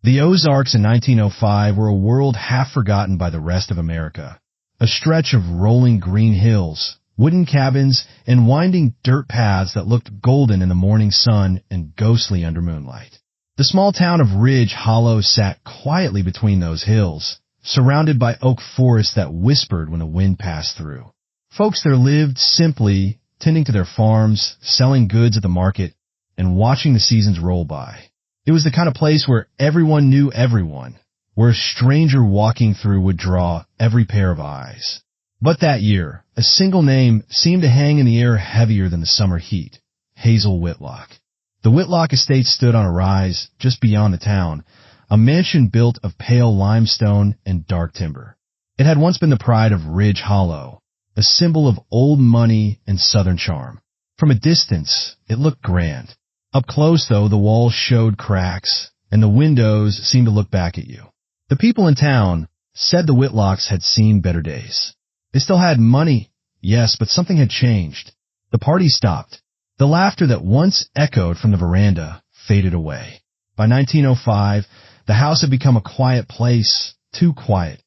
The Ozarks in 1905 were a world half forgotten by the rest of America. A stretch of rolling green hills, wooden cabins, and winding dirt paths that looked golden in the morning sun and ghostly under moonlight. The small town of Ridge Hollow sat quietly between those hills, surrounded by oak forests that whispered when a wind passed through. Folks there lived simply, tending to their farms, selling goods at the market, and watching the seasons roll by. It was the kind of place where everyone knew everyone, where a stranger walking through would draw every pair of eyes. But that year, a single name seemed to hang in the air heavier than the summer heat: Hazel Whitlock. The Whitlock estate stood on a rise just beyond the town, a mansion built of pale limestone and dark timber. It had once been the pride of Ridge Hollow, a symbol of old money and southern charm. From a distance, it looked grand. Up close, though, the walls showed cracks, and the windows seemed to look back at you. The people in town said the Whitlocks had seen better days. They still had money, yes, but something had changed. The party stopped. The laughter that once echoed from the veranda faded away. By 1905, the house had become a quiet place, too quiet.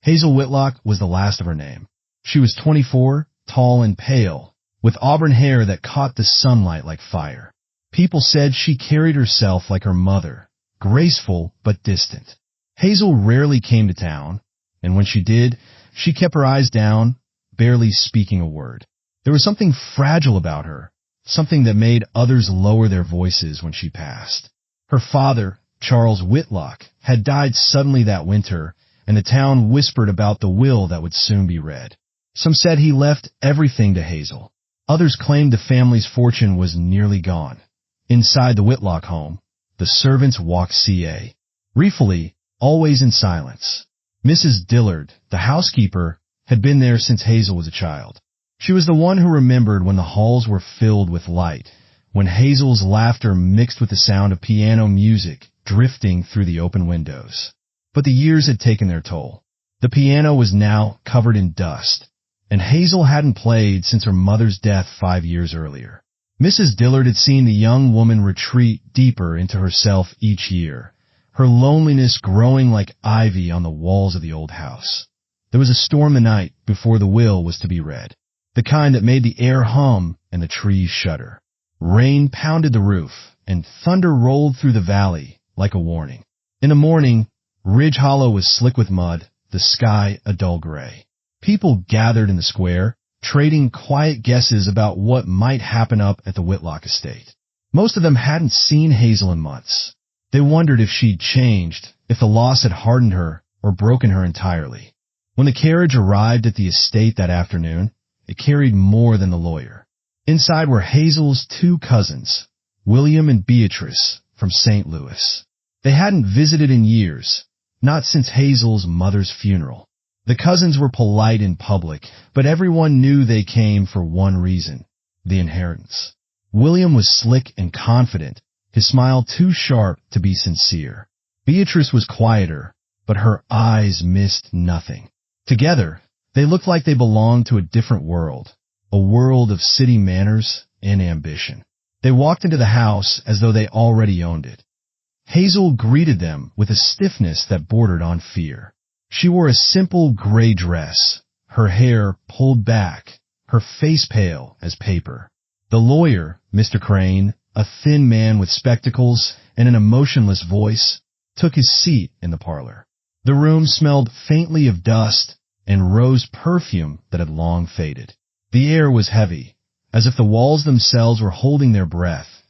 Hazel Whitlock was the last of her name. She was 24, tall and pale, with auburn hair that caught the sunlight like fire. People said she carried herself like her mother, graceful but distant. Hazel rarely came to town, and when she did, she kept her eyes down, barely speaking a word. There was something fragile about her, something that made others lower their voices when she passed. Her father, Charles Whitlock, had died suddenly that winter, and the town whispered about the will that would soon be read. Some said he left everything to Hazel. Others claimed the family's fortune was nearly gone. Inside the Whitlock home, the servants walked ca. Ruefully, always in silence. Mrs. Dillard, the housekeeper, had been there since Hazel was a child. She was the one who remembered when the halls were filled with light, when Hazel's laughter mixed with the sound of piano music drifting through the open windows. But the years had taken their toll. The piano was now covered in dust, and Hazel hadn't played since her mother's death 5 years earlier. Mrs. Dillard had seen the young woman retreat deeper into herself each year, her loneliness growing like ivy on the walls of the old house. There was a storm the night before the will was to be read, the kind that made the air hum and the trees shudder. Rain pounded the roof, and thunder rolled through the valley like a warning. In the morning, Ridge Hollow was slick with mud, the sky a dull gray. People gathered in the square, trading quiet guesses about what might happen up at the Whitlock estate. Most of them hadn't seen Hazel in months. They wondered if she'd changed, if the loss had hardened her or broken her entirely. When the carriage arrived at the estate that afternoon, it carried more than the lawyer. Inside were Hazel's 2 cousins, William and Beatrice, from St. Louis. They hadn't visited in years, not since Hazel's mother's funeral. The cousins were polite in public, but everyone knew they came for one reason: the inheritance. William was slick and confident, his smile too sharp to be sincere. Beatrice was quieter, but her eyes missed nothing. Together, they looked like they belonged to a different world, a world of city manners and ambition. They walked into the house as though they already owned it. Hazel greeted them with a stiffness that bordered on fear. She wore a simple gray dress, her hair pulled back, her face pale as paper. The lawyer, Mr. Crane, a thin man with spectacles and an emotionless voice, took his seat in the parlor. The room smelled faintly of dust and rose perfume that had long faded. The air was heavy, as if the walls themselves were holding their breath.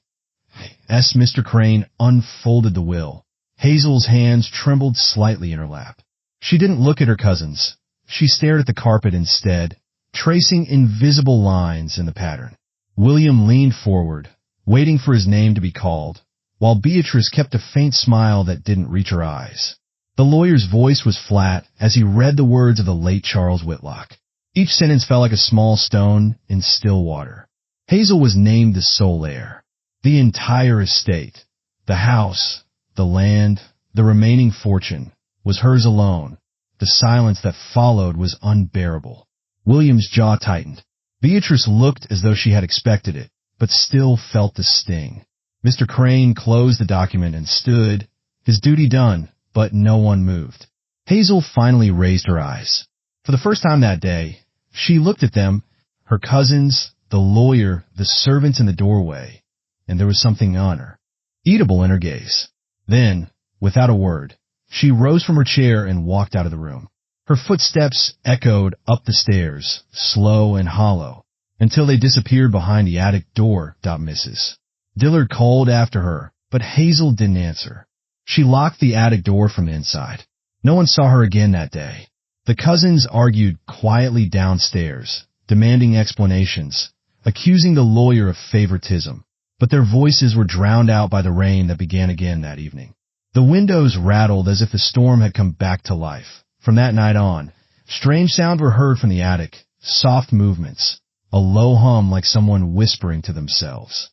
As Mr. Crane unfolded the will, Hazel's hands trembled slightly in her lap. She didn't look at her cousins. She stared at the carpet instead, tracing invisible lines in the pattern. William leaned forward, waiting for his name to be called, while Beatrice kept a faint smile that didn't reach her eyes. The lawyer's voice was flat as he read the words of the late Charles Whitlock. Each sentence fell like a small stone in still water. Hazel was named the sole heir. The entire estate, the house, the land, the remaining fortune, was hers alone. The silence that followed was unbearable. William's jaw tightened. Beatrice looked as though she had expected it, but still felt the sting. Mr. Crane closed the document and stood, his duty done, but no one moved. Hazel finally raised her eyes. For the first time that day, she looked at them, her cousins, the lawyer, the servants in the doorway, and there was something on her, eatable in her gaze. Then, without a word, she rose from her chair and walked out of the room. Her footsteps echoed up the stairs, slow and hollow, until they disappeared behind the attic door. Mrs. Dillard called after her, but Hazel didn't answer. She locked the attic door from the inside. No one saw her again that day. The cousins argued quietly downstairs, demanding explanations, accusing the lawyer of favoritism, but their voices were drowned out by the rain that began again that evening. The windows rattled as if the storm had come back to life. From that night on, strange sounds were heard from the attic, soft movements, a low hum like someone whispering to themselves.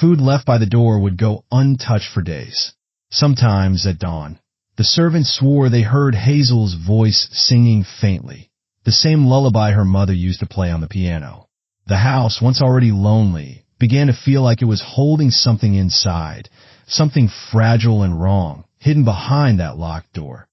Food left by the door would go untouched for days. Sometimes, at dawn, the servants swore they heard Hazel's voice singing faintly, the same lullaby her mother used to play on the piano. The house, once already lonely, began to feel like it was holding something inside, something fragile and wrong, hidden behind that locked door.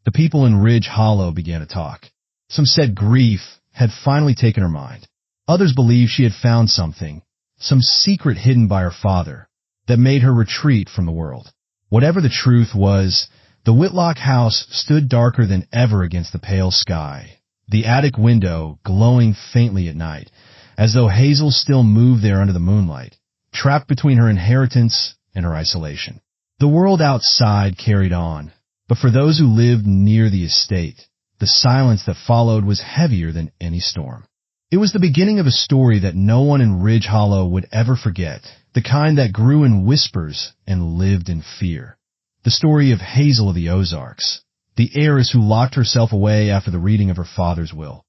The people in Ridge Hollow began to talk. Some said grief had finally taken her mind. Others believed she had found something, some secret hidden by her father, that made her retreat from the world. Whatever the truth was, the Whitlock house stood darker than ever against the pale sky, the attic window glowing faintly at night, as though Hazel still moved there under the moonlight, trapped between her inheritance and her isolation. The world outside carried on, but for those who lived near the estate, the silence that followed was heavier than any storm. It was the beginning of a story that no one in Ridge Hollow would ever forget, the kind that grew in whispers and lived in fear. The story of Hazel of the Ozarks, the heiress who locked herself away after the reading of her father's will.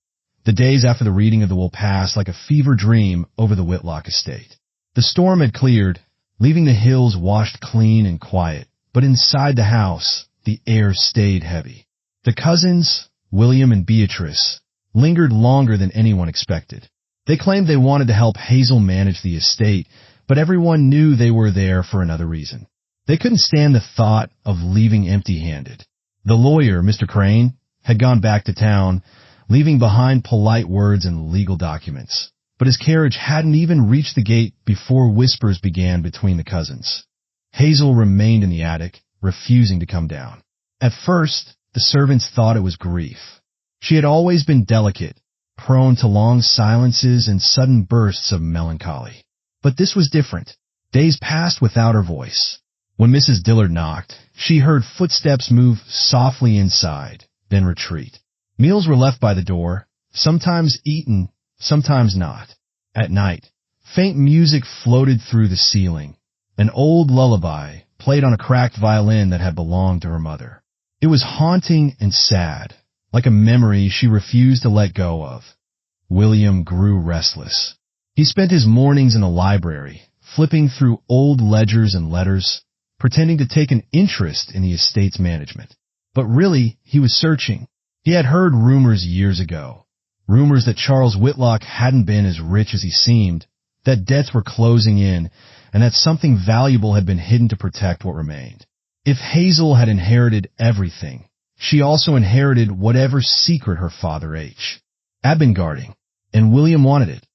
The days after the reading of the will passed like a fever dream over the Whitlock estate. The storm had cleared, leaving the hills washed clean and quiet, but inside the house, the air stayed heavy. The cousins, William and Beatrice, lingered longer than anyone expected. They claimed they wanted to help Hazel manage the estate, but everyone knew they were there for another reason. They couldn't stand the thought of leaving empty-handed. The lawyer, Mr. Crane, had gone back to town, leaving behind polite words and legal documents. But his carriage hadn't even reached the gate before whispers began between the cousins. Hazel remained in the attic, refusing to come down. At first, the servants thought it was grief. She had always been delicate, prone to long silences and sudden bursts of melancholy. But this was different. Days passed without her voice. When Mrs. Dillard knocked, she heard footsteps move softly inside, then retreat. Meals were left by the door, sometimes eaten, sometimes not. At night, faint music floated through the ceiling. An old lullaby played on a cracked violin that had belonged to her mother. It was haunting and sad, like a memory she refused to let go of. William grew restless. He spent his mornings in the library, flipping through old ledgers and letters, pretending to take an interest in the estate's management. But really, he was searching. He had heard rumors years ago. Rumors that Charles Whitlock hadn't been as rich as he seemed, that debts were closing in, and that something valuable had been hidden to protect what remained. If Hazel had inherited everything, she also inherited whatever secret her father H. had been guarding, and William wanted it.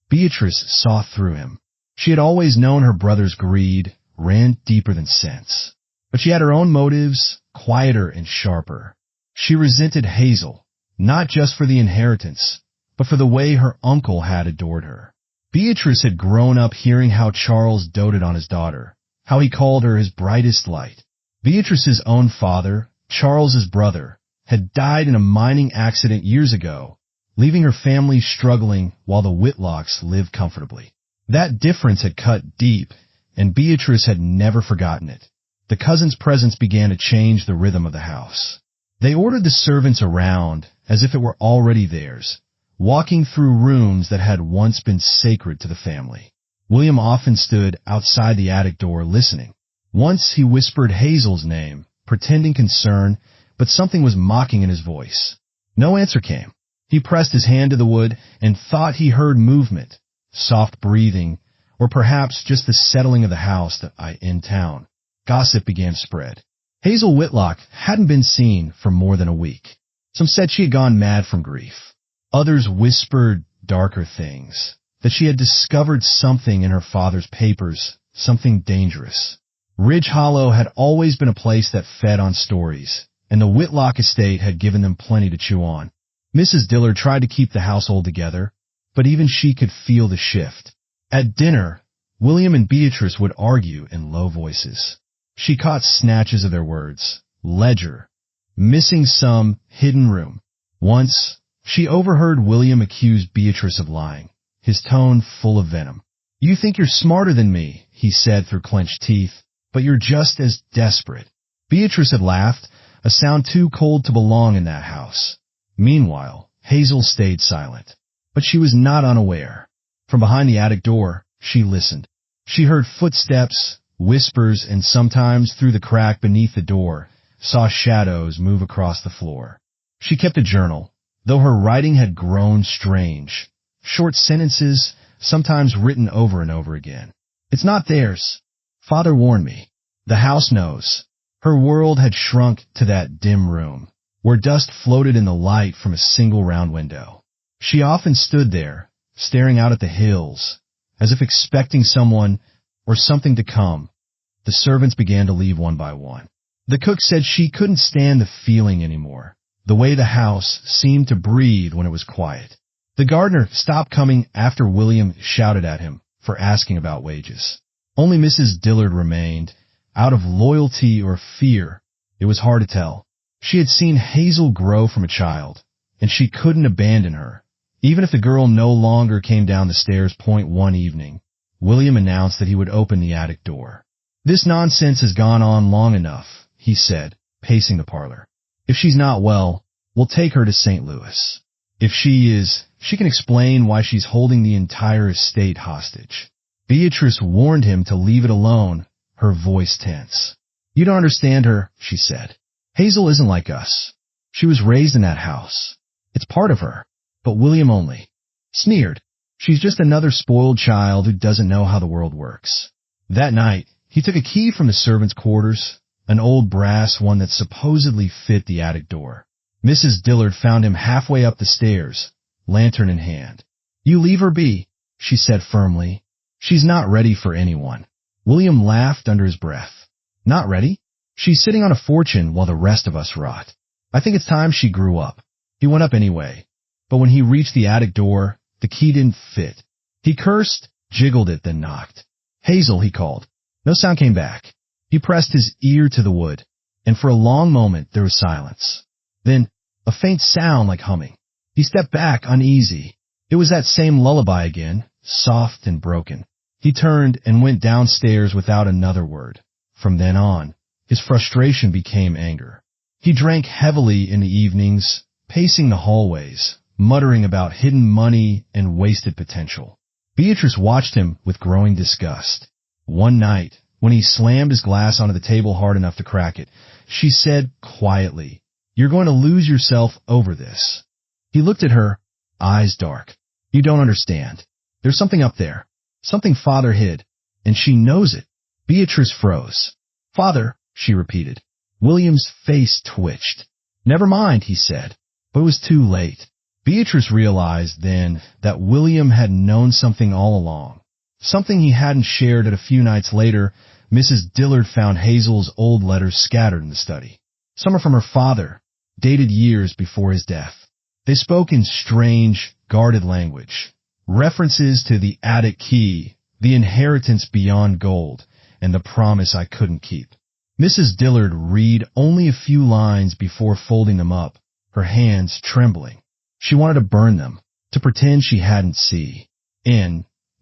Beatrice saw through him. She had always known her brother's greed ran deeper than sense. But she had her own motives, quieter and sharper. She resented Hazel, not just for the inheritance, but for the way her uncle had adored her. Beatrice had grown up hearing how Charles doted on his daughter, how he called her his brightest light. Beatrice's own father, Charles's brother, had died in a mining accident years ago, leaving her family struggling while the Whitlocks lived comfortably. That difference had cut deep, and Beatrice had never forgotten it. The cousins' presence began to change the rhythm of the house. They ordered the servants around as if it were already theirs, walking through rooms that had once been sacred to the family. William often stood outside the attic door listening. Once he whispered Hazel's name, pretending concern, but something was mocking in his voice. No answer came. He pressed his hand to the wood and thought he heard movement, soft breathing, or perhaps just the settling of the house in town. Gossip began to spread. Hazel Whitlock hadn't been seen for more than a week. Some said she had gone mad from grief. Others whispered darker things, that she had discovered something in her father's papers, something dangerous. Ridge Hollow had always been a place that fed on stories, and the Whitlock estate had given them plenty to chew on. Mrs. Dillard tried to keep the household together, but even she could feel the shift. At dinner, William and Beatrice would argue in low voices. She caught snatches of their words. Ledger. Missing some hidden room. Once, she overheard William accuse Beatrice of lying, his tone full of venom. "You think you're smarter than me," he said through clenched teeth, "but you're just as desperate." Beatrice had laughed, a sound too cold to belong in that house. Meanwhile, Hazel stayed silent. But she was not unaware. From behind the attic door, she listened. She heard footsteps, whispers, and sometimes, through the crack beneath the door, saw shadows move across the floor. She kept a journal, though her writing had grown strange. Short sentences, sometimes written over and over again. "It's not theirs. Father warned me. The house knows." Her world had shrunk to that dim room, where dust floated in the light from a single round window. She often stood there, staring out at the hills, as if expecting someone or something to come. The servants began to leave one by one. The cook said she couldn't stand the feeling anymore, the way the house seemed to breathe when it was quiet. The gardener stopped coming after William shouted at him for asking about wages. Only Mrs. Dillard remained, out of loyalty or fear. It was hard to tell. She had seen Hazel grow from a child, and she couldn't abandon her. Even if the girl no longer came down the stairs one evening, William announced that he would open the attic door. "This nonsense has gone on long enough," he said, pacing the parlor. "If she's not well, we'll take her to St. Louis. If she is, she can explain why she's holding the entire estate hostage." Beatrice warned him to leave it alone, her voice tense. "You don't understand her," she said. "Hazel isn't like us. She was raised in that house. It's part of her." But William only sneered. "She's just another spoiled child who doesn't know how the world works." That night, he took a key from the servants' quarters, an old brass one that supposedly fit the attic door. Mrs. Dillard found him halfway up the stairs, lantern in hand. "You leave her be," she said firmly. "She's not ready for anyone." William laughed under his breath. "Not ready? She's sitting on a fortune while the rest of us rot. I think it's time she grew up." He went up anyway, but when he reached the attic door, the key didn't fit. He cursed, jiggled it, then knocked. "Hazel," he called. No sound came back. He pressed his ear to the wood, and for a long moment there was silence. Then, a faint sound like humming. He stepped back, uneasy. It was that same lullaby again, soft and broken. He turned and went downstairs without another word. From then on, his frustration became anger. He drank heavily in the evenings, pacing the hallways, muttering about hidden money and wasted potential. Beatrice watched him with growing disgust. One night, when he slammed his glass onto the table hard enough to crack it, she said quietly, "You're going to lose yourself over this." He looked at her, eyes dark. "You don't understand. There's something up there, something Father hid, and she knows it." Beatrice froze. "Father," she repeated. William's face twitched. "Never mind," he said, but it was too late. Beatrice realized then that William had known something all along, something he hadn't shared. At a few nights later, Mrs. Dillard found Hazel's old letters scattered in the study. Some are from her father, dated years before his death. They spoke in strange, guarded language, references to the attic key, the inheritance beyond gold, and the promise I couldn't keep. Mrs. Dillard read only a few lines before folding them up, her hands trembling. She wanted to burn them, to pretend she hadn't seen.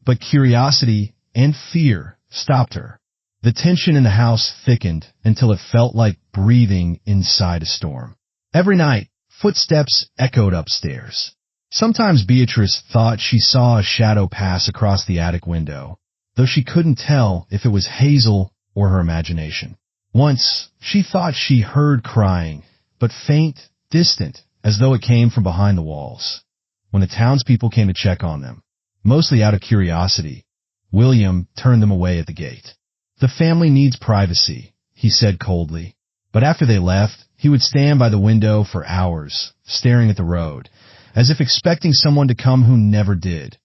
But curiosity and fear stopped her. The tension in the house thickened until it felt like breathing inside a storm. Every night, footsteps echoed upstairs. Sometimes Beatrice thought she saw a shadow pass across the attic window, though she couldn't tell if it was Hazel or her imagination. Once, she thought she heard crying, but faint, distant, as though it came from behind the walls. When the townspeople came to check on them, mostly out of curiosity, William turned them away at the gate. "The family needs privacy," he said coldly. But after they left, he would stand by the window for hours, staring at the road, as if expecting someone to come who never did.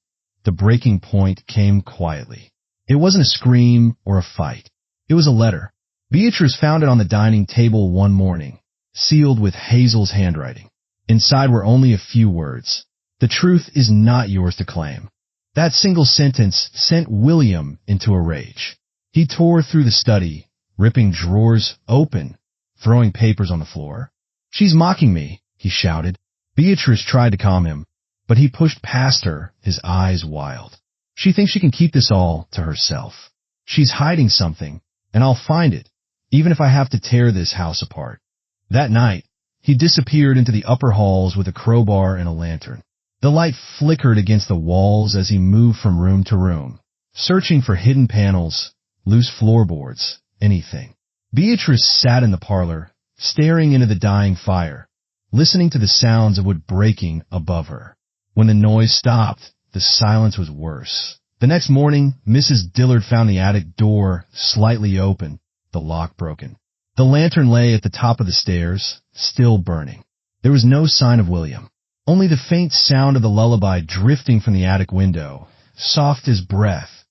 The breaking point came quietly. It wasn't a scream or a fight. It was a letter. Beatrice found it on the dining table one morning, sealed with Hazel's handwriting. Inside were only a few words. The truth is not yours to claim. That single sentence sent William into a rage. He tore through the study, ripping drawers open, throwing papers on the floor. "She's mocking me," he shouted. Beatrice tried to calm him, but he pushed past her, his eyes wild. "She thinks she can keep this all to herself. She's hiding something, and I'll find it, even if I have to tear this house apart." That night, he disappeared into the upper halls with a crowbar and a lantern. The light flickered against the walls as he moved from room to room, searching for hidden panels, loose floorboards, anything. Beatrice sat in the parlor, staring into the dying fire, listening to the sounds of wood breaking above her. When the noise stopped, the silence was worse. The next morning, Mrs. Dillard found the attic door slightly open, the lock broken. The lantern lay at the top of the stairs, still burning. There was no sign of William. Only the faint sound of the lullaby drifting from the attic window, soft as breath.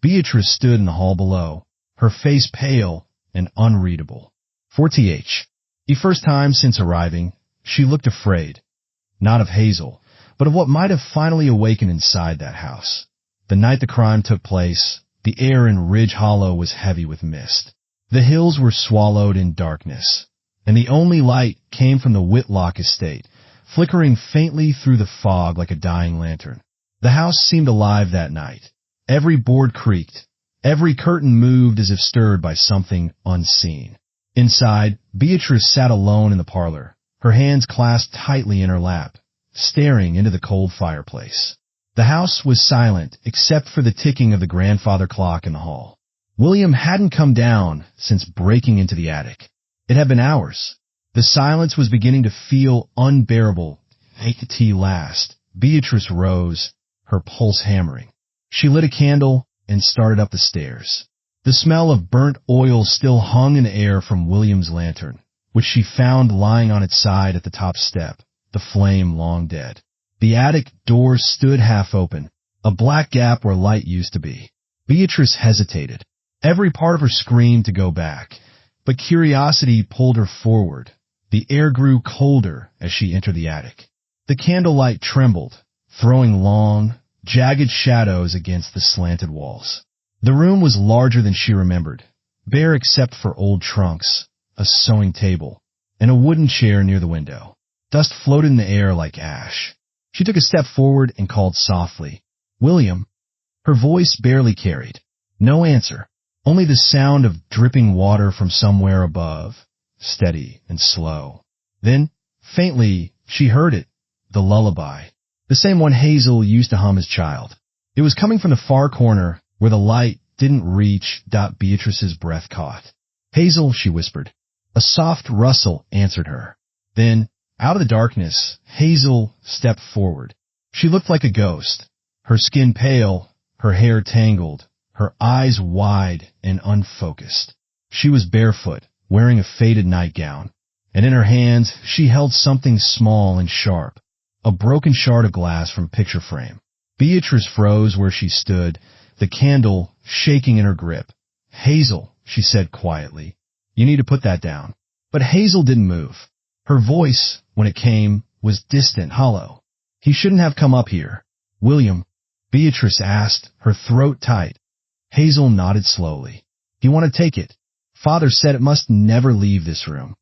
Beatrice stood in the hall below, her face pale and unreadable. For TH. The first time since arriving, she looked afraid. Not of Hazel, but of what might have finally awakened inside that house. The night the crime took place, the air in Ridge Hollow was heavy with mist. The hills were swallowed in darkness, and the only light came from the Whitlock estate, flickering faintly through the fog like a dying lantern. The house seemed alive that night. Every board creaked. Every curtain moved as if stirred by something unseen. Inside, Beatrice sat alone in the parlor, her hands clasped tightly in her lap, staring into the cold fireplace. The house was silent except for the ticking of the grandfather clock in the hall. William hadn't come down since breaking into the attic. It had been hours. The silence was beginning to feel unbearable. Make the tea last. Beatrice rose, her pulse hammering. She lit a candle and started up the stairs. The smell of burnt oil still hung in the air from William's lantern, which she found lying on its side at the top step, the flame long dead. The attic door stood half open, a black gap where light used to be. Beatrice hesitated. Every part of her screamed to go back, but curiosity pulled her forward. The air grew colder as she entered the attic. The candlelight trembled, throwing long, jagged shadows against the slanted walls. The room was larger than she remembered, bare except for old trunks, a sewing table, and a wooden chair near the window. Dust floated in the air like ash. She took a step forward and called softly, "William." Her voice barely carried. No answer, only the sound of dripping water from somewhere above, steady and slow. Then, faintly, she heard it, the lullaby, the same one Hazel used to hum as child. It was coming from the far corner where the light didn't reach. Beatrice's breath caught. "Hazel," she whispered. A soft rustle answered her. Then, out of the darkness, Hazel stepped forward. She looked like a ghost, her skin pale, her hair tangled, her eyes wide and unfocused. She was barefoot, wearing a faded nightgown, and in her hands she held something small and sharp, a broken shard of glass from a picture frame. Beatrice froze where she stood, the candle shaking in her grip. "Hazel," she said quietly, "you need to put that down." But Hazel didn't move. Her voice, when it came, was distant, hollow. "He shouldn't have come up here." "William?" Beatrice asked, her throat tight. Hazel nodded slowly. "You want to take it? Father said it must never leave this room."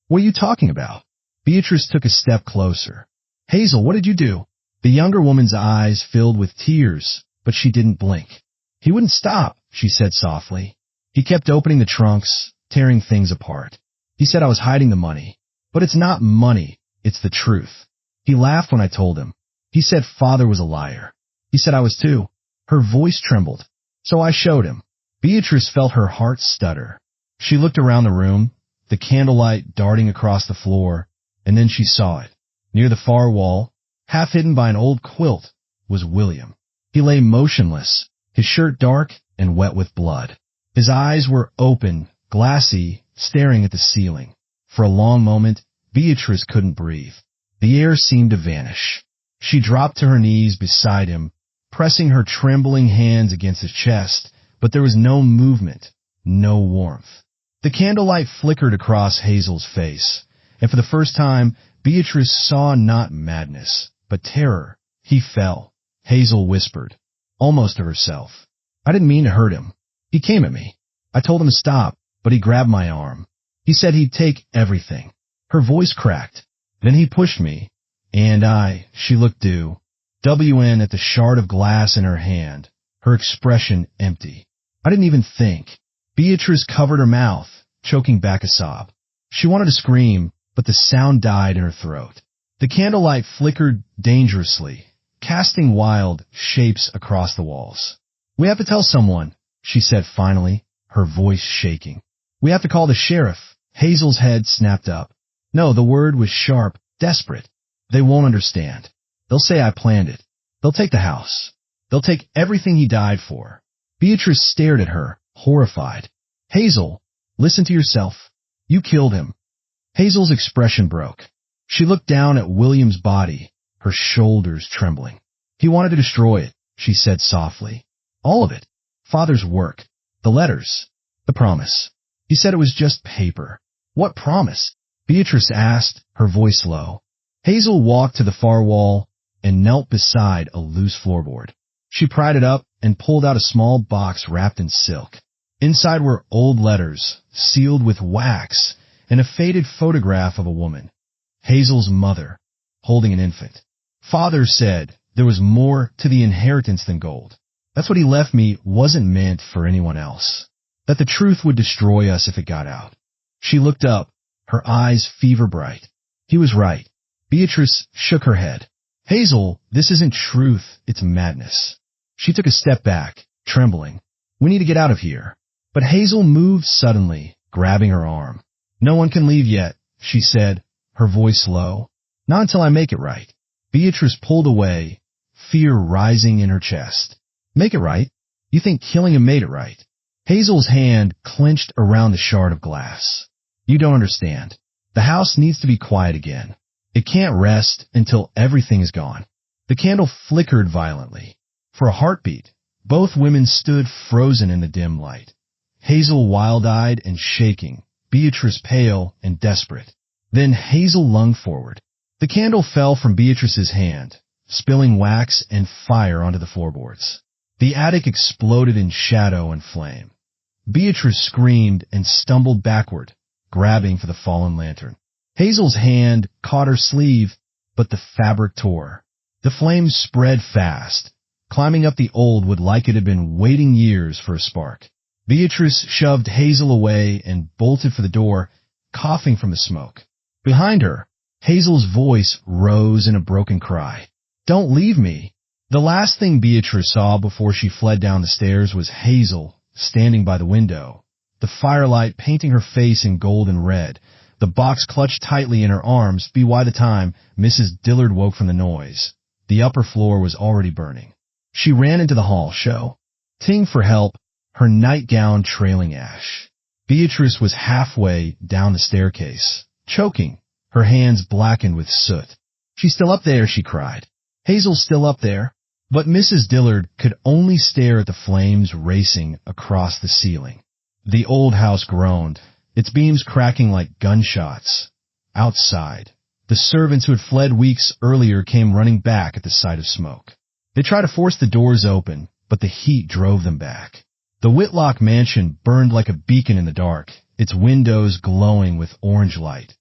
"What are you talking about?" Beatrice took a step closer. "Hazel, what did you do?" The younger woman's eyes filled with tears, but she didn't blink. "He wouldn't stop," she said softly. "He kept opening the trunks, tearing things apart. He said I was hiding the money. But it's not money, it's the truth. He laughed when I told him. He said Father was a liar. He said I was too." Her voice trembled. "So I showed him." Beatrice felt her heart stutter. She looked around the room, the candlelight darting across the floor, and then she saw it. Near the far wall, half hidden by an old quilt, was William. He lay motionless, his shirt dark and wet with blood. His eyes were open, glassy, staring at the ceiling. For a long moment, Beatrice couldn't breathe. The air seemed to vanish. She dropped to her knees beside him, pressing her trembling hands against his chest, but there was no movement, no warmth. The candlelight flickered across Hazel's face, and for the first time, Beatrice saw not madness, but terror. He fell, Hazel whispered, almost to herself. I didn't mean to hurt him. He came at me. I told him to stop, but he grabbed my arm. He said he'd take everything. Her voice cracked. Then he pushed me, and she looked WN at the shard of glass in her hand, her expression empty. I didn't even think. Beatrice covered her mouth, choking back a sob. She wanted to scream, but the sound died in her throat. The candlelight flickered dangerously, casting wild shapes across the walls. We have to tell someone, she said finally, her voice shaking. We have to call the sheriff. Hazel's head snapped up. No, the word was sharp, desperate. They won't understand. They'll say I planned it. They'll take the house. They'll take everything he died for. Beatrice stared at her, horrified. Hazel, listen to yourself. You killed him. Hazel's expression broke. She looked down at William's body, her shoulders trembling. He wanted to destroy it, she said softly. All of it. Father's work. The letters. The promise. He said it was just paper. What promise? Beatrice asked, her voice low. Hazel walked to the far wall and knelt beside a loose floorboard. She pried it up and pulled out a small box wrapped in silk. Inside were old letters, sealed with wax, and a faded photograph of a woman, Hazel's mother, holding an infant. Father said there was more to the inheritance than gold. That's what he left me wasn't meant for anyone else. That the truth would destroy us if it got out. She looked up, her eyes fever bright. He was right. Beatrice shook her head. Hazel, this isn't truth, it's madness. She took a step back, trembling. We need to get out of here. But Hazel moved suddenly, grabbing her arm. No one can leave yet, she said, her voice low. Not until I make it right. Beatrice pulled away, fear rising in her chest. Make it right? You think killing him made it right? Hazel's hand clenched around the shard of glass. You don't understand. The house needs to be quiet again. It can't rest until everything is gone. The candle flickered violently. For a heartbeat, both women stood frozen in the dim light. Hazel wild-eyed and shaking, Beatrice pale and desperate. Then Hazel lunged forward. The candle fell from Beatrice's hand, spilling wax and fire onto the floorboards. The attic exploded in shadow and flame. Beatrice screamed and stumbled backward, grabbing for the fallen lantern. Hazel's hand caught her sleeve, but the fabric tore. The flames spread fast. Climbing up the old wood like it had been waiting years for a spark. Beatrice shoved Hazel away and bolted for the door, coughing from the smoke. Behind her, Hazel's voice rose in a broken cry. Don't leave me. The last thing Beatrice saw before she fled down the stairs was Hazel standing by the window, the firelight painting her face in gold and red, the box clutched tightly in her arms by the time Mrs. Dillard woke from the noise. The upper floor was already burning. She ran into the hall, ting for help, her nightgown trailing ash. Beatrice was halfway down the staircase, choking, her hands blackened with soot. She's still up there, she cried. Hazel's still up there. But Mrs. Dillard could only stare at the flames racing across the ceiling. The old house groaned, its beams cracking like gunshots. Outside, the servants who had fled weeks earlier came running back at the sight of smoke. They tried to force the doors open, but the heat drove them back. The Whitlock mansion burned like a beacon in the dark, its windows glowing with orange light.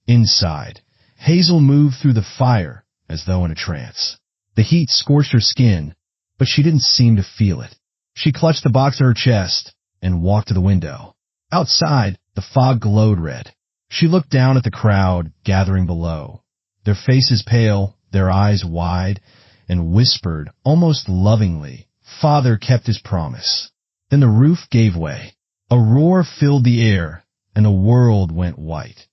Inside, Hazel moved through the fire as though in a trance. The heat scorched her skin, but she didn't seem to feel it. She clutched the box to her chest and walked to the window. Outside, the fog glowed red. She looked down at the crowd gathering below, their faces pale, their eyes wide, and whispered almost lovingly, Father kept his promise. Then the roof gave way. A roar filled the air, and the world went white.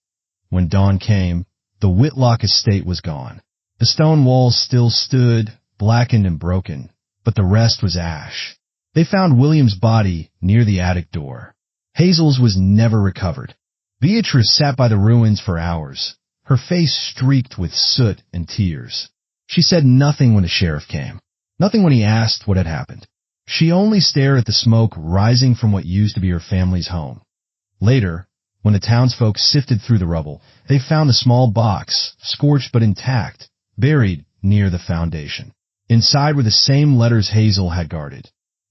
When dawn came, the Whitlock estate was gone. The stone walls still stood, blackened and broken, but the rest was ash. They found William's body near the attic door. Hazel's was never recovered. Beatrice sat by the ruins for hours, her face streaked with soot and tears. She said nothing when the sheriff came, nothing when he asked what had happened. She only stared at the smoke rising from what used to be her family's home. Later, when the townsfolk sifted through the rubble, they found a small box, scorched but intact, buried near the foundation. Inside were the same letters Hazel had guarded,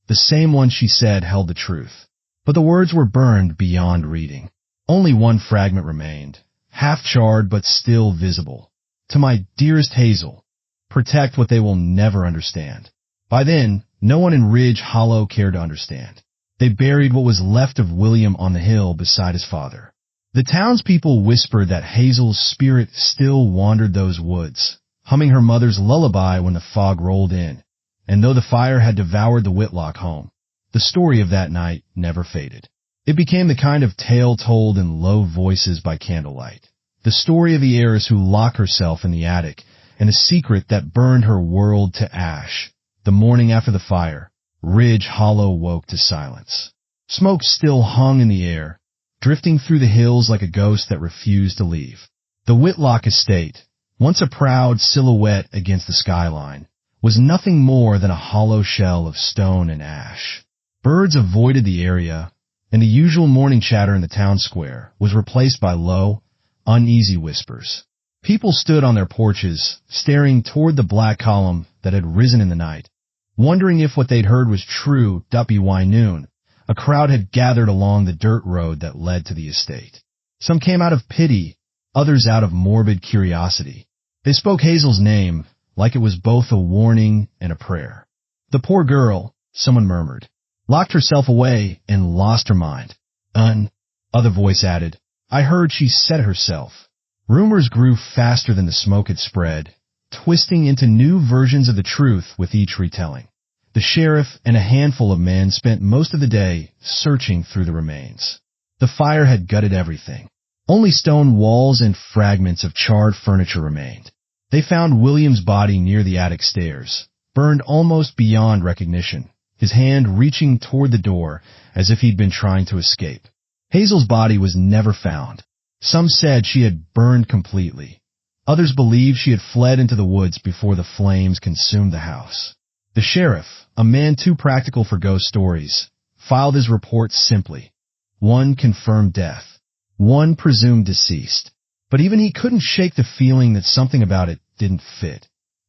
the same ones she said held the truth. But the words were burned beyond reading. Only one fragment remained, half-charred but still visible. To my dearest Hazel, protect what they will never understand. By then, no one in Ridge Hollow cared to understand. They buried what was left of William on the hill beside his father. The townspeople whispered that Hazel's spirit still wandered those woods, humming her mother's lullaby when the fog rolled in. And though the fire had devoured the Whitlock home, the story of that night never faded. It became the kind of tale told in low voices by candlelight. The story of the heiress who locked herself in the attic, and a secret that burned her world to ash. The morning after the fire, Ridge Hollow woke to silence. Smoke still hung in the air, drifting through the hills like a ghost that refused to leave. The Whitlock estate, once a proud silhouette against the skyline, was nothing more than a hollow shell of stone and ash. Birds avoided the area, and the usual morning chatter in the town square was replaced by low, uneasy whispers. People stood on their porches, staring toward the black column that had risen in the night, wondering if what they'd heard was true. By noon, a crowd had gathered along the dirt road that led to the estate. Some came out of pity, others out of morbid curiosity. They spoke Hazel's name like it was both a warning and a prayer. The poor girl, someone murmured, locked herself away and lost her mind. Other voice added, I heard she set herself. Rumors grew faster than the smoke had spread, twisting into new versions of the truth with each retelling. The sheriff and a handful of men spent most of the day searching through the remains. The fire had gutted everything. Only stone walls and fragments of charred furniture remained. They found William's body near the attic stairs, burned almost beyond recognition, his hand reaching toward the door as if he'd been trying to escape. Hazel's body was never found. Some said she had burned completely. Others believed she had fled into the woods before the flames consumed the house. The sheriff, a man too practical for ghost stories, filed his report simply. One confirmed death. One presumed deceased. But even he couldn't shake the feeling that something about it didn't fit.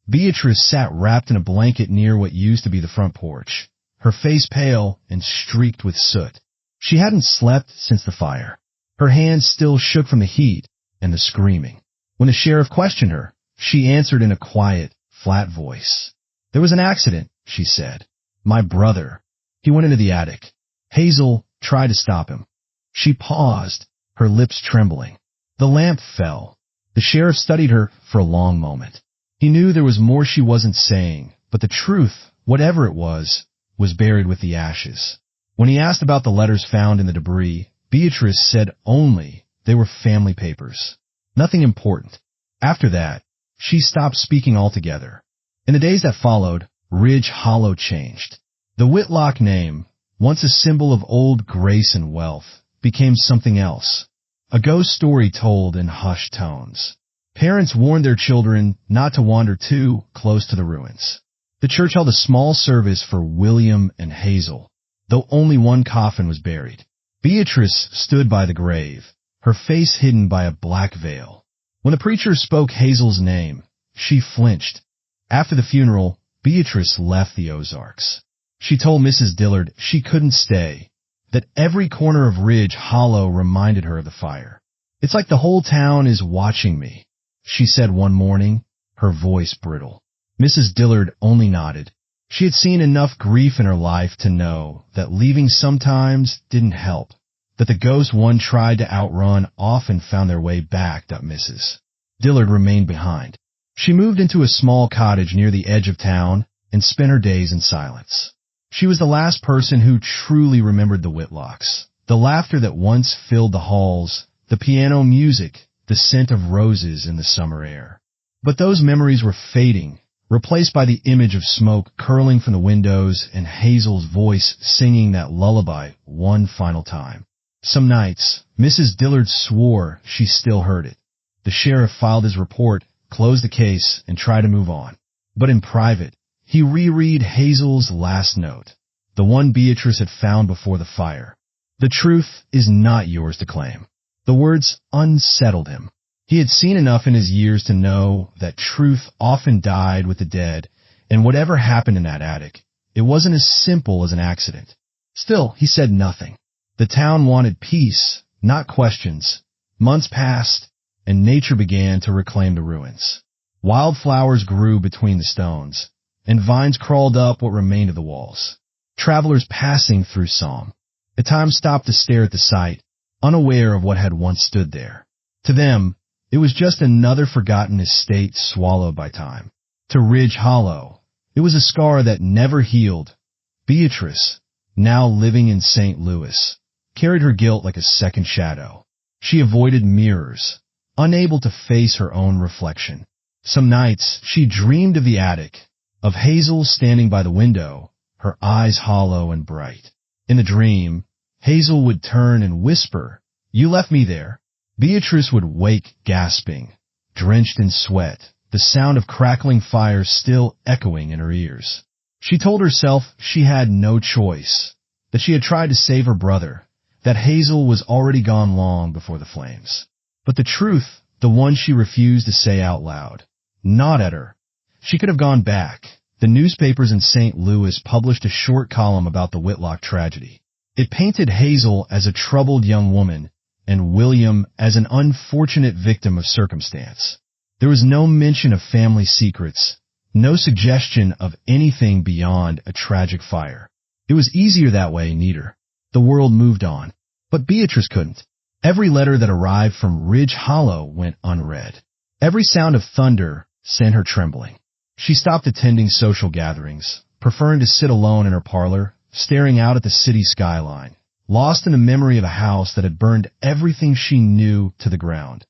Beatrice sat wrapped in a blanket near what used to be the front porch, her face pale and streaked with soot. She hadn't slept since the fire. Her hands still shook from the heat and the screaming. When the sheriff questioned her, she answered in a quiet, flat voice. There was an accident, she said. My brother. He went into the attic. Hazel tried to stop him. She paused, her lips trembling. The lamp fell. The sheriff studied her for a long moment. He knew there was more she wasn't saying, but the truth, whatever it was buried with the ashes. When he asked about the letters found in the debris, Beatrice said only they were family papers. Nothing important. After that, she stopped speaking altogether. In the days that followed, Ridge Hollow changed. The Whitlock name, once a symbol of old grace and wealth, became something else. A ghost story told in hushed tones. Parents warned their children not to wander too close to the ruins. The church held a small service for William and Hazel, though only one coffin was buried. Beatrice stood by the grave, her face hidden by a black veil. When the preacher spoke Hazel's name, she flinched. After the funeral, Beatrice left the Ozarks. She told Mrs. Dillard she couldn't stay, that every corner of Ridge Hollow reminded her of the fire. It's like the whole town is watching me, she said one morning, her voice brittle. Mrs. Dillard only nodded. She had seen enough grief in her life to know that leaving sometimes didn't help, that the ghosts one tried to outrun often found their way back. Mrs. Dillard remained behind. She moved into a small cottage near the edge of town and spent her days in silence. She was the last person who truly remembered the Whitlocks, the laughter that once filled the halls, the piano music, the scent of roses in the summer air. But those memories were fading, replaced by the image of smoke curling from the windows and Hazel's voice singing that lullaby one final time. Some nights, Mrs. Dillard swore she still heard it. The sheriff filed his report, closed the case, and tried to move on. But in private, he reread Hazel's last note, the one Beatrice had found before the fire. The truth is not yours to claim. The words unsettled him. He had seen enough in his years to know that truth often died with the dead, and whatever happened in that attic, it wasn't as simple as an accident. Still, he said nothing. The town wanted peace, not questions. Months passed, and nature began to reclaim the ruins. Wildflowers grew between the stones, and vines crawled up what remained of the walls. Travelers passing through saw 'em. At times stopped to stare at the site, unaware of what had once stood there. To them, it was just another forgotten estate swallowed by time. To Ridge Hollow, it was a scar that never healed. Beatrice, now living in St. Louis, carried her guilt like a second shadow. She avoided mirrors, unable to face her own reflection. Some nights, she dreamed of the attic, of Hazel standing by the window, her eyes hollow and bright. In the dream, Hazel would turn and whisper, "You left me there." Beatrice would wake gasping, drenched in sweat, the sound of crackling fire still echoing in her ears. She told herself she had no choice, that she had tried to save her brother, that Hazel was already gone long before the flames. But the truth, the one she refused to say out loud, gnawed at her. She could have gone back. The newspapers in St. Louis published a short column about the Whitlock tragedy. It painted Hazel as a troubled young woman and William as an unfortunate victim of circumstance. There was no mention of family secrets, no suggestion of anything beyond a tragic fire. It was easier that way, neater. The world moved on. But Beatrice couldn't. Every letter that arrived from Ridge Hollow went unread. Every sound of thunder sent her trembling. She stopped attending social gatherings, preferring to sit alone in her parlor, staring out at the city skyline, lost in a memory of a house that had burned everything she knew to the ground.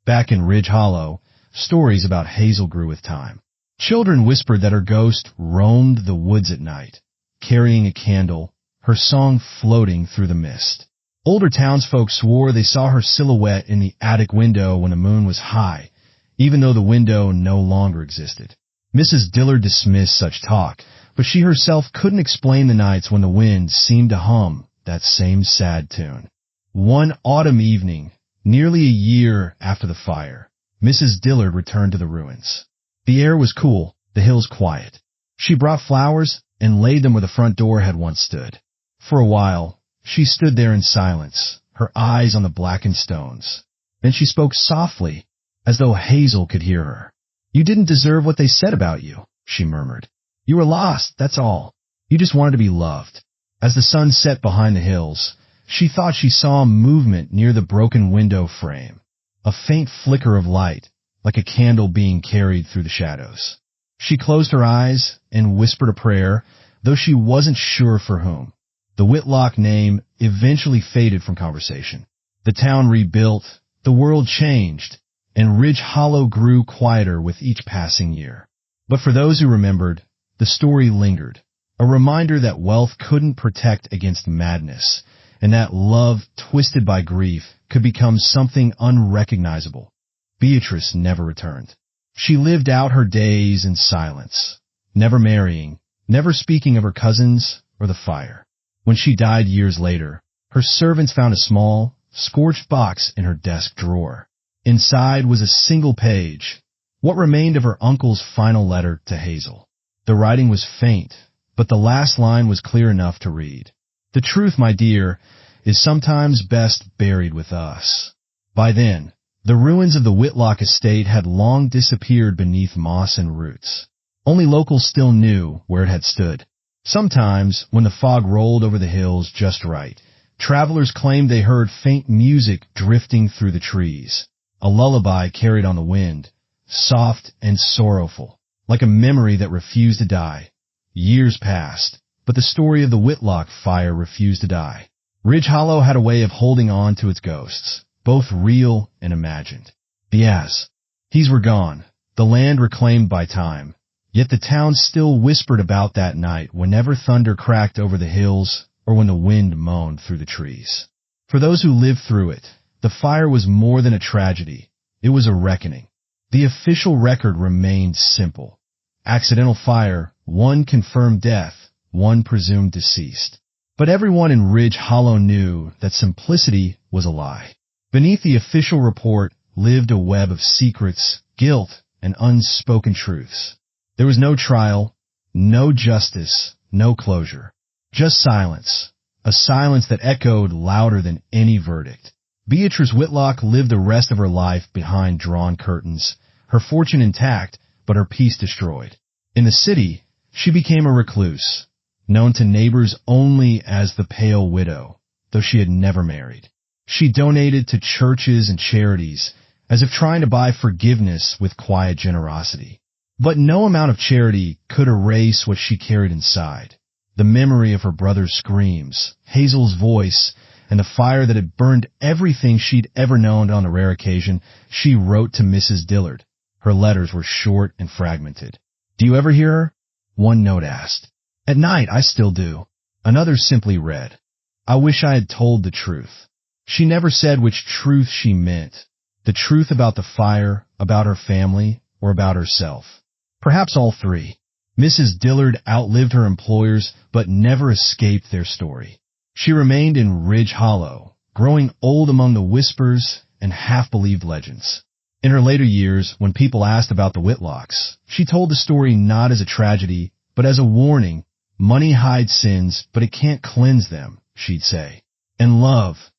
Back in Ridge Hollow, stories about Hazel grew with time. Children whispered that her ghost roamed the woods at night, carrying a candle, her song floating through the mist. Older townsfolk swore they saw her silhouette in the attic window when the moon was high, even though the window no longer existed. Mrs. Dillard dismissed such talk, but she herself couldn't explain the nights when the wind seemed to hum that same sad tune. One autumn evening, nearly a year after the fire, Mrs. Dillard returned to the ruins. The air was cool, the hills quiet. She brought flowers and laid them where the front door had once stood. For a while, she stood there in silence, her eyes on the blackened stones. Then she spoke softly, as though Hazel could hear her. "You didn't deserve what they said about you," she murmured. "You were lost, that's all. You just wanted to be loved." As the sun set behind the hills, she thought she saw movement near the broken window frame, a faint flicker of light, like a candle being carried through the shadows. She closed her eyes and whispered a prayer, though she wasn't sure for whom. The Whitlock name eventually faded from conversation. The town rebuilt, the world changed, and Ridge Hollow grew quieter with each passing year. But for those who remembered, the story lingered, a reminder that wealth couldn't protect against madness, and that love, twisted by grief, could become something unrecognizable. Beatrice never returned. She lived out her days in silence, never marrying, never speaking of her cousins or the fire. When she died years later, her servants found a small, scorched box in her desk drawer. Inside was a single page, what remained of her uncle's final letter to Hazel. The writing was faint, but the last line was clear enough to read. "The truth, my dear, is sometimes best buried with us." By then, the ruins of the Whitlock estate had long disappeared beneath moss and roots. Only locals still knew where it had stood. Sometimes, when the fog rolled over the hills just right, travelers claimed they heard faint music drifting through the trees, a lullaby carried on the wind, soft and sorrowful, like a memory that refused to die. Years passed, but the story of the Whitlock fire refused to die. Ridge Hollow had a way of holding on to its ghosts, both real and imagined. Yes, these were gone, the land reclaimed by time. Yet the town still whispered about that night whenever thunder cracked over the hills or when the wind moaned through the trees. For those who lived through it, the fire was more than a tragedy. It was a reckoning. The official record remained simple. Accidental fire, 1 confirmed death, 1 presumed deceased. But everyone in Ridge Hollow knew that simplicity was a lie. Beneath the official report lived a web of secrets, guilt, and unspoken truths. There was no trial, no justice, no closure. Just silence. A silence that echoed louder than any verdict. Beatrice Whitlock lived the rest of her life behind drawn curtains, her fortune intact, but her peace destroyed. In the city, she became a recluse, known to neighbors only as the Pale Widow, though she had never married. She donated to churches and charities, as if trying to buy forgiveness with quiet generosity. But no amount of charity could erase what she carried inside. The memory of her brother's screams, Hazel's voice, and the fire that had burned everything she'd ever known. On a rare occasion, she wrote to Mrs. Dillard. Her letters were short and fragmented. "Do you ever hear her?" One note asked. "At night, I still do." Another simply read, "I wish I had told the truth." She never said which truth she meant. The truth about the fire, about her family, or about herself. Perhaps all three. Mrs. Dillard outlived her employers, but never escaped their story. She remained in Ridge Hollow, growing old among the whispers and half-believed legends. In her later years, when people asked about the Whitlocks, she told the story not as a tragedy, but as a warning. Money hides sins, but it can't cleanse them, she'd say. And love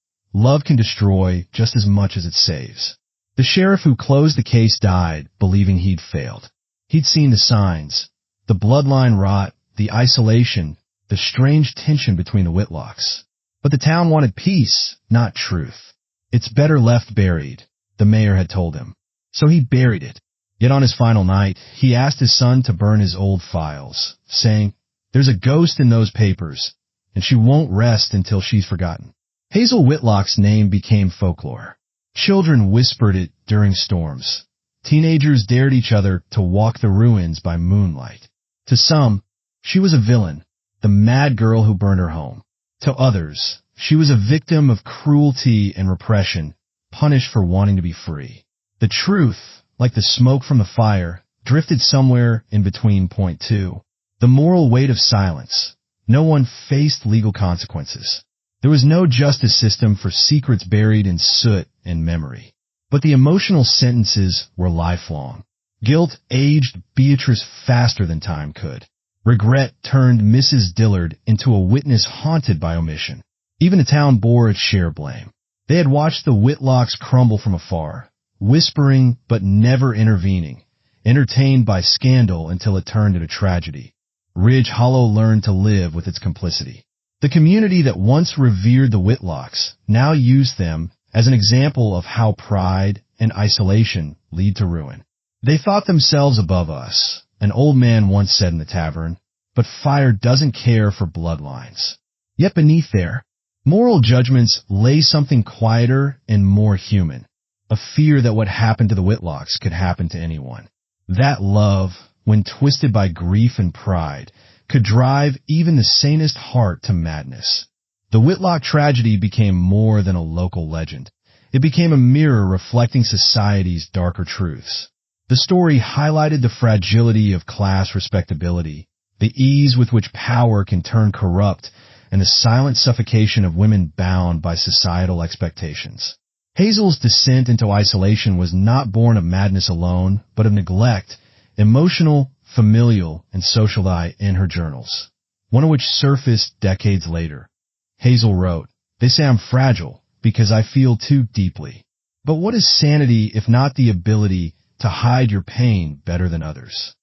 can destroy just as much as it saves. The sheriff who closed the case died, believing he'd failed. He'd seen the signs. The bloodline rot, the isolation, the strange tension between the Whitlocks. But the town wanted peace, not truth. "It's better left buried," the mayor had told him. So he buried it. Yet on his final night, he asked his son to burn his old files, saying, "There's a ghost in those papers, and she won't rest until she's forgotten." Hazel Whitlock's name became folklore. Children whispered it during storms. Teenagers dared each other to walk the ruins by moonlight. To some, she was a villain, the mad girl who burned her home. To others, she was a victim of cruelty and repression, punished for wanting to be free. The truth, like the smoke from the fire, drifted somewhere in between. Point 2. The moral weight of silence. No one faced legal consequences. There was no justice system for secrets buried in soot and memory. But the emotional sentences were lifelong. Guilt aged Beatrice faster than time could. Regret turned Mrs. Dillard into a witness haunted by omission. Even the town bore its share of blame. They had watched the Whitlocks crumble from afar, whispering but never intervening, entertained by scandal until it turned into tragedy. Ridge Hollow learned to live with its complicity. The community that once revered the Whitlocks now used them as an example of how pride and isolation lead to ruin. "They thought themselves above us," an old man once said in the tavern, but fire doesn't care for bloodlines. Yet beneath their moral judgments lay something quieter and more human, a fear that what happened to the Whitlocks could happen to anyone. That love, when twisted by grief and pride, could drive even the sanest heart to madness. The Whitlock tragedy became more than a local legend. It became a mirror reflecting society's darker truths. The story highlighted the fragility of class respectability, the ease with which power can turn corrupt, and the silent suffocation of women bound by societal expectations. Hazel's descent into isolation was not born of madness alone, but of neglect, emotional, familial, and social. In her journals, one of which surfaced decades later, Hazel wrote, "They say I'm fragile because I feel too deeply. But what is sanity if not the ability to hide your pain better than others?"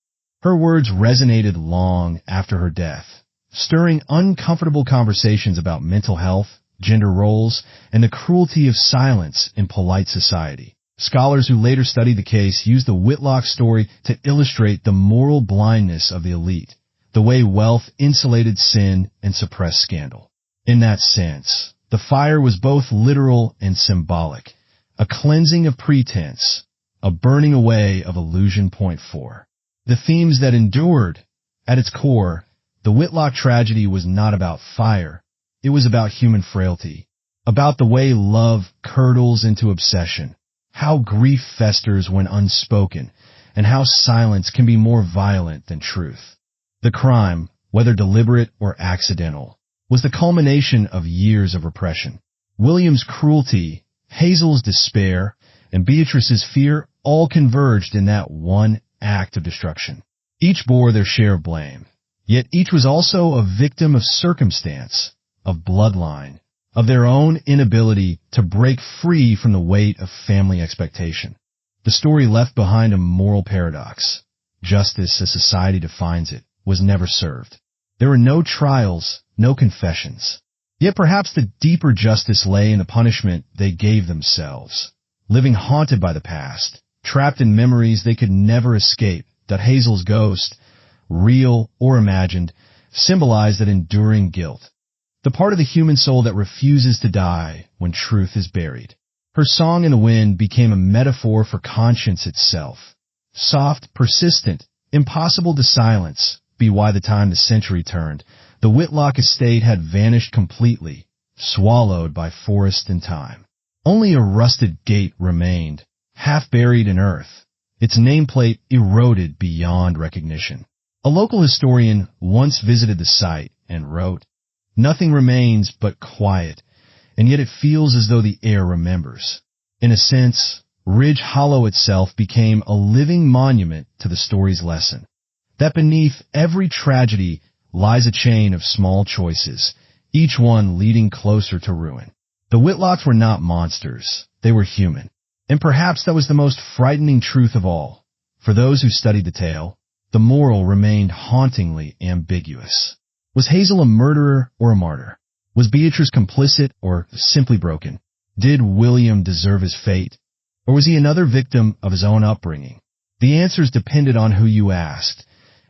Her words resonated long after her death, stirring uncomfortable conversations about mental health, gender roles, and the cruelty of silence in polite society. Scholars who later studied the case used the Whitlock story to illustrate the moral blindness of the elite, the way wealth insulated sin and suppressed scandal. In that sense, the fire was both literal and symbolic, a cleansing of pretense, a burning away of illusion. Point 4. The themes that endured. At its core, the Whitlock tragedy was not about fire. It was about human frailty. about the way love curdles into obsession, how grief festers when unspoken, and how silence can be more violent than truth. The crime, whether deliberate or accidental, was the culmination of years of repression. William's cruelty, Hazel's despair, and Beatrice's fear all converged in that one act of destruction. Each bore their share of blame, yet each was also a victim of circumstance, of bloodline, of their own inability to break free from the weight of family expectation. The story left behind a moral paradox. Justice, as society defines it, was never served. There were no trials, no confessions. Yet perhaps the deeper justice lay in the punishment they gave themselves. Living haunted by the past, trapped in memories they could never escape, that Hazel's ghost, real or imagined, symbolized that enduring guilt. The part of the human soul that refuses to die when truth is buried. Her song in the wind became a metaphor for conscience itself. Soft, persistent, impossible to silence, be why the time the century turned, the Whitlock estate had vanished completely, swallowed by forest and time. Only a rusted gate remained, half buried in earth, its nameplate eroded beyond recognition. A local historian once visited the site and wrote, "Nothing remains but quiet, and yet it feels as though the air remembers." In a sense, Ridge Hollow itself became a living monument to the story's lesson, that beneath every tragedy lies a chain of small choices, each one leading closer to ruin. The Whitlocks were not monsters, they were human. And perhaps that was the most frightening truth of all. For those who studied the tale, the moral remained hauntingly ambiguous. Was Hazel a murderer or a martyr? Was Beatrice complicit or simply broken? Did William deserve his fate? Or was he another victim of his own upbringing? The answers depended on who you asked,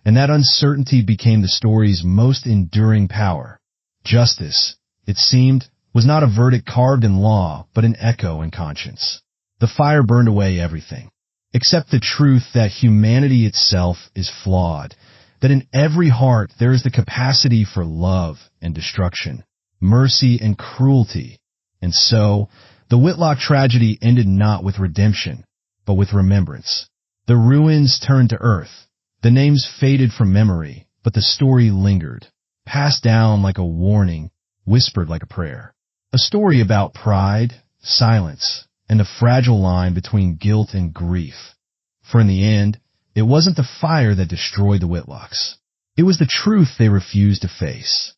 and that uncertainty became the story's most enduring power. Justice, it seemed, was not a verdict carved in law, but an echo in conscience. The fire burned away everything, except the truth that humanity itself is flawed, that in every heart there is the capacity for love and destruction, mercy and cruelty. And so, the Whitlock tragedy ended not with redemption, but with remembrance. The ruins turned to earth, the names faded from memory, but the story lingered, passed down like a warning, whispered like a prayer. A story about pride, silence, and the fragile line between guilt and grief. For in the end, it wasn't the fire that destroyed the Whitlocks. It was the truth they refused to face.